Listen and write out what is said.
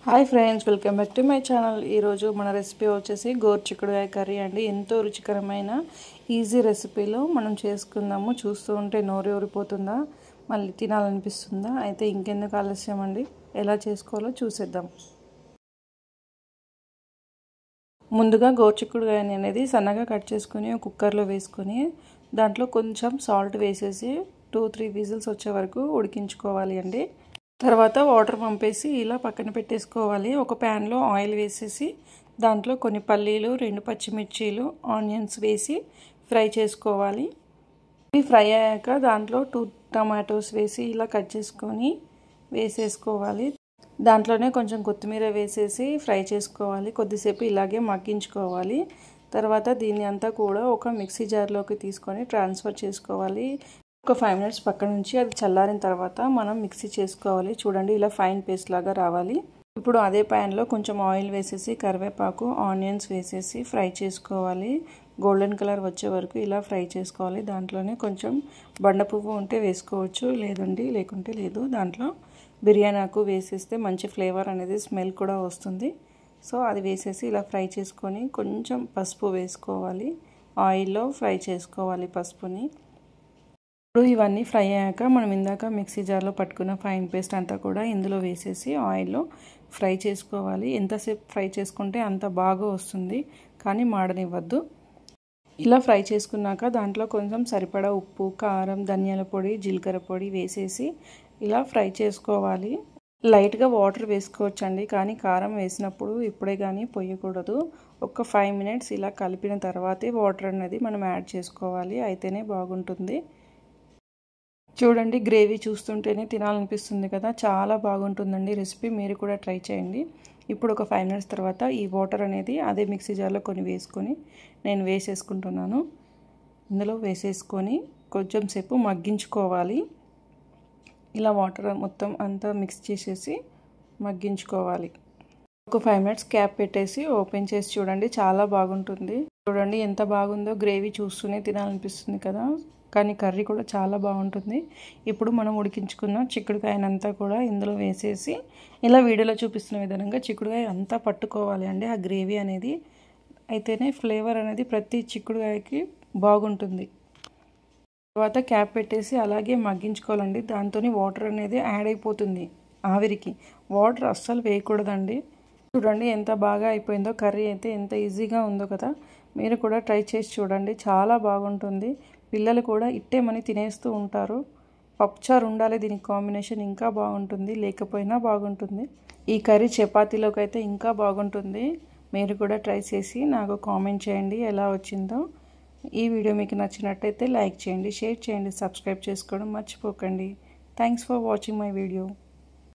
Hi friends, welcome back to my channel. ఈరోజు మన recipe వచ్చేసి గోరుచిక్కుడుకాయ కర్రీ అండి. ఎంతో రుచికరమైన ఈజీ రెసిపీలో మనం చేసుకుందాము. చూస్తూ ఉంటే నోరు ఊరిపోతుందా, మళ్ళీ తినాలనిపిస్తుందా? అయితే ఇంకెందుకు ఆలస్యం అండి, ఎలా చేసుకోవాలో చూసేద్దాం. ముందుగా గోరుచిక్కుడుకాయని అనేది సన్నగా కట్ చేసుకుని కుక్కర్లో వేసుకొని దాంట్లో కొంచెం సాల్ట్ వేసేసి 2-3 విజిల్స్ వచ్చే వరకు ఉడికించుకోవాలి అండి. తర్వాత వాటర్ పంపేసి ఇలా పక్కన పెట్టేసుకోవాలి. ఒక ప్యాన్లో ఆయిల్ వేసేసి దాంట్లో కొన్ని పల్లీలు, 2 పచ్చిమిర్చీలు, ఆనియన్స్ వేసి ఫ్రై చేసుకోవాలి. ఇవి ఫ్రై అయ్యాక దాంట్లో 2 టమాటోస్ వేసి ఇలా కట్ చేసుకొని వేసేసుకోవాలి. దాంట్లోనే కొంచెం కొత్తిమీర వేసేసి ఫ్రై చేసుకోవాలి. కొద్దిసేపు ఇలాగే మగ్గించుకోవాలి. తర్వాత దీన్ని అంతా కూడా ఒక మిక్సీ జార్లోకి తీసుకొని ట్రాన్స్ఫర్ చేసుకోవాలి. ఒక 5 మినిట్స్ పక్క నుంచి అది చల్లారిన తర్వాత మనం మిక్సీ చేసుకోవాలి. చూడండి, ఇలా ఫైన్ పేస్ట్ లాగా రావాలి. ఇప్పుడు అదే ప్యాన్లో కొంచెం ఆయిల్ వేసేసి కరివేపాకు, ఆనియన్స్ వేసేసి ఫ్రై చేసుకోవాలి. గోల్డెన్ కలర్ వచ్చే వరకు ఇలా ఫ్రై చేసుకోవాలి. దాంట్లోనే కొంచెం బండ పువ్వు ఉంటే వేసుకోవచ్చు, లేకుంటే లేదు. దాంట్లో బిర్యానీ ఆకు వేసేస్తే మంచి ఫ్లేవర్ అనేది, స్మెల్ కూడా వస్తుంది. సో అది వేసేసి ఇలా ఫ్రై చేసుకొని కొంచెం పసుపు వేసుకోవాలి. ఆయిల్లో ఫ్రై చేసుకోవాలి పసుపుని. ఇప్పుడు ఇవన్నీ ఫ్రై అయ్యాక మనం ఇందాక మిక్సీ జార్లో పట్టుకున్న ఫైన్ పేస్ట్ అంతా కూడా ఇందులో వేసేసి ఆయిల్లో ఫ్రై చేసుకోవాలి. ఎంతసేపు ఫ్రై చేసుకుంటే అంత బాగా వస్తుంది, కానీ మాడనివ్వద్దు. ఇలా ఫ్రై చేసుకున్నాక దాంట్లో కొంచెం సరిపడా ఉప్పు, కారం, ధనియాల పొడి, జీలకర్ర పొడి వేసేసి ఇలా ఫ్రై చేసుకోవాలి. లైట్గా వాటర్ వేసుకోవచ్చండి, కానీ కారం వేసినప్పుడు ఇప్పుడే కానీ పొయ్యకూడదు. ఒక 5 మినిట్స్ ఇలా కలిపిన తర్వాతే వాటర్ అనేది మనం యాడ్ చేసుకోవాలి, అయితేనే బాగుంటుంది. చూడండి, గ్రేవీ చూస్తుంటేనే తినాలనిపిస్తుంది కదా, చాలా బాగుంటుందండి రెసిపీ. మీరు కూడా ట్రై చేయండి. ఇప్పుడు ఒక 5 మినిట్స్ తర్వాత ఈ వాటర్ అనేది అదే మిక్సీ జార్లో కొన్ని వేసుకొని నేను వేసేసుకుంటున్నాను. ఇందులో వేసేసుకొని కొంచెం సేపు మగ్గించుకోవాలి. ఇలా వాటర్ మొత్తం అంతా మిక్స్ చేసేసి మగ్గించుకోవాలి. ఒక 5 మినిట్స్ క్యాప్ పెట్టేసి ఓపెన్ చేసి చూడండి, చాలా బాగుంటుంది. చూడండి ఎంత బాగుందో, గ్రేవీ చూస్తూనే తినాలనిపిస్తుంది కదా, కానీ కర్రీ కూడా చాలా బాగుంటుంది. ఇప్పుడు మనం ఉడికించుకున్న చిక్కుడుకాయనంతా కూడా ఇందులో వేసేసి ఇలా వీడియోలో చూపిస్తున్న విధంగా చిక్కుడుకాయ అంతా పట్టుకోవాలి అండి ఆ గ్రేవీ అనేది. అయితేనే ఫ్లేవర్ అనేది ప్రతి చిక్కుడుకాయకి బాగుంటుంది. తర్వాత క్యాప్ పెట్టేసి అలాగే మగ్గించుకోవాలండి. దాంతో వాటర్ అనేది యాడ్ అయిపోతుంది ఆవిరికి. వాటర్ అస్సలు వేయకూడదండి. చూడండి ఎంత బాగా అయిపోయిందో, కర్రీ అయితే ఎంత ఈజీగా ఉందో కదా. మీరు కూడా ట్రై చేసి చూడండి, చాలా బాగుంటుంది. పిల్లలు కూడా ఇట్టేమని తినేస్తూ ఉంటారు. పప్పుచారు ఉండాలి దీనికి కాంబినేషన్, ఇంకా బాగుంటుంది. లేకపోయినా బాగుంటుంది. ఈ కర్రీ చపాతీలోకి అయితే ఇంకా బాగుంటుంది. మీరు కూడా ట్రై చేసి నాకు కామెంట్ చేయండి ఎలా వచ్చిందో. ఈ వీడియో మీకు నచ్చినట్టయితే లైక్ చేయండి, షేర్ చేయండి, సబ్స్క్రైబ్ చేసుకోవడం మర్చిపోకండి. Thanks for watching my video.